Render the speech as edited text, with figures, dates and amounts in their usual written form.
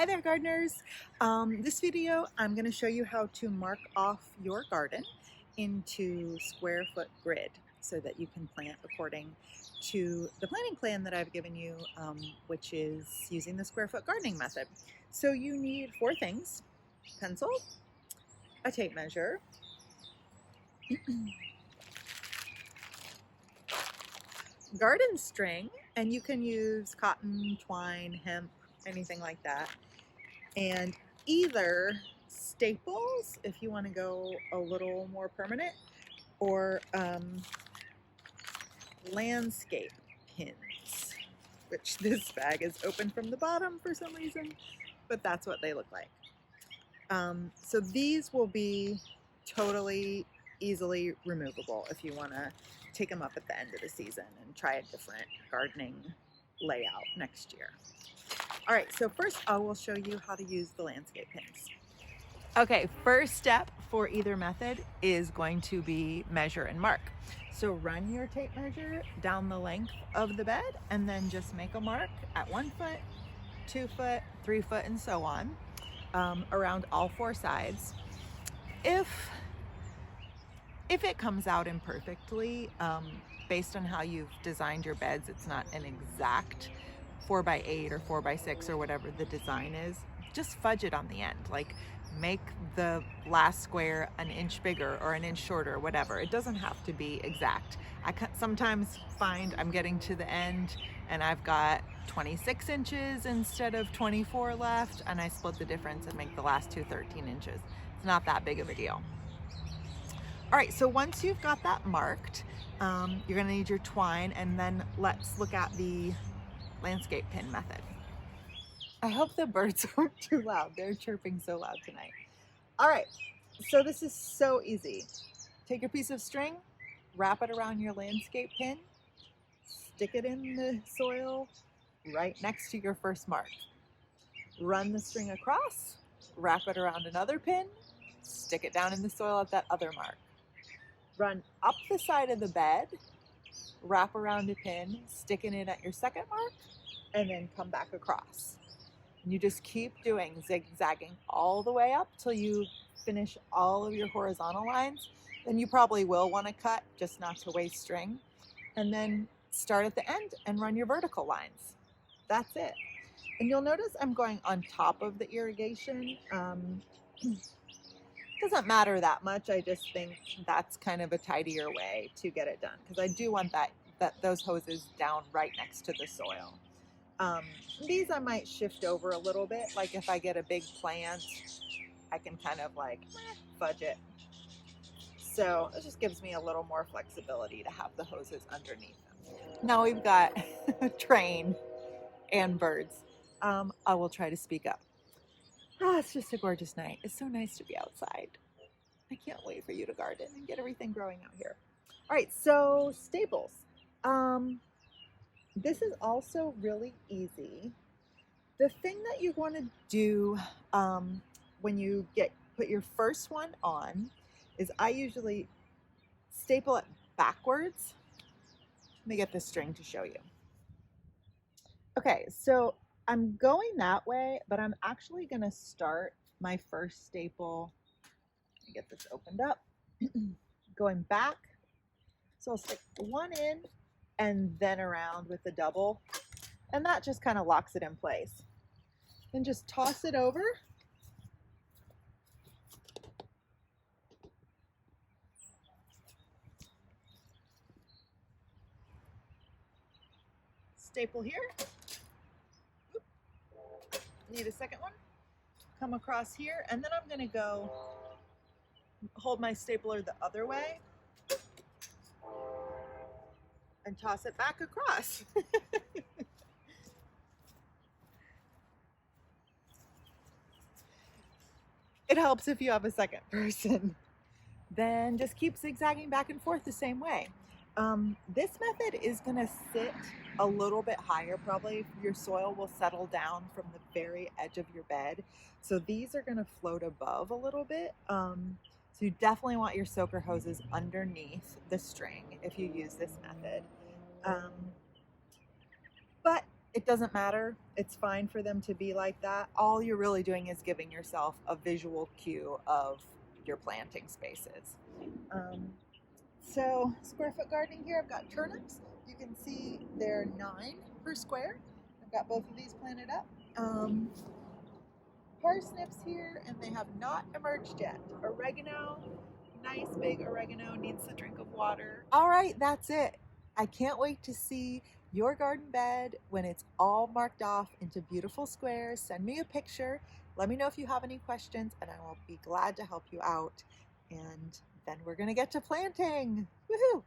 Hi there, gardeners. This video, I'm going to show you how to mark off your garden into square foot grid so that you can plant according to the planting plan that I've given you, which is using the square foot gardening method. So you need four things: pencil, a tape measure, garden string, and you can use cotton, twine, hemp, anything like that, and either staples if you want to go a little more permanent, or landscape pins, which this bag is open from the bottom for some reason, but that's what they look like. So these will be totally easily removable if you want to take them up at the end of the season and try a different gardening layout next year. All right, so first I will show you how to use the landscape pins. Okay, first step for either method is going to be measure and mark. So run your tape measure down the length of the bed and then just make a mark at 1 foot, 2 foot, 3 foot, and so on, around all four sides. If it comes out imperfectly, based on how you've designed your beds, it's not an exact 4x8 or 4x6 or whatever the design is, just fudge it on the end. Like, make the last square an inch bigger or an inch shorter, whatever. It doesn't have to be exact. I sometimes find I'm getting to the end and I've got 26 inches instead of 24 left, and I split the difference and make the last two 13 inches. It's not that big of a deal. All right, so once you've got that marked, you're gonna need your twine, and then let's look at the landscape pin method. I hope the birds aren't too loud. They're chirping so loud tonight. All right, so this is so easy. Take a piece of string, wrap it around your landscape pin, stick it in the soil right next to your first mark. Run the string across, wrap it around another pin, stick it down in the soil at that other mark. Run up the side of the bed, wrap around a pin, stick it in at your second mark, and then come back across. And you just keep doing zigzagging all the way up till you finish all of your horizontal lines. Then you probably will want to cut, just not to waste string. And then start at the end and run your vertical lines. That's it. And you'll notice I'm going on top of the irrigation. Doesn't matter that much. I just think that's kind of a tidier way to get it done, because I do want those hoses down right next to the soil. These I might shift over a little bit. Like if I get a big plant, I can kind of like fudge it. So it just gives me a little more flexibility to have the hoses underneath them. Now we've got a train and birds. I will try to speak up. It's just a gorgeous night. It's so nice to be outside. I can't wait for you to garden and get everything growing out here. All right, so staples. This is also really easy. The thing that you want to do when you put your first one on is I usually staple it backwards. Let me get this string to show you. Okay, so I'm going that way, but I'm actually going to start my first staple. Let me get this opened up. Going back. So I'll stick one in and then around with the double, and that just kind of locks it in place. Then just toss it over. Staple here. Oop. Need a second one. Come across here, and then I'm going to go hold my stapler the other way and toss it back across. It helps if you have a second person. Then just keep zigzagging back and forth the same way. This method is going to sit a little bit higher. Probably your soil will settle down from the very edge of your bed. So these are going to float above a little bit. So you definitely want your soaker hoses underneath the string if you use this method. But it doesn't matter. It's fine for them to be like that. All you're really doing is giving yourself a visual cue of your planting spaces. So square foot gardening here, I've got turnips. You can see they're 9 per square. I've got both of these planted up. Parsnips here, and they have not emerged yet. Oregano, nice big oregano, needs a drink of water. All right, that's it. I can't wait to see your garden bed when it's all marked off into beautiful squares. Send me a picture. Let me know if you have any questions, and I will be glad to help you out. And then we're gonna get to planting. Woohoo!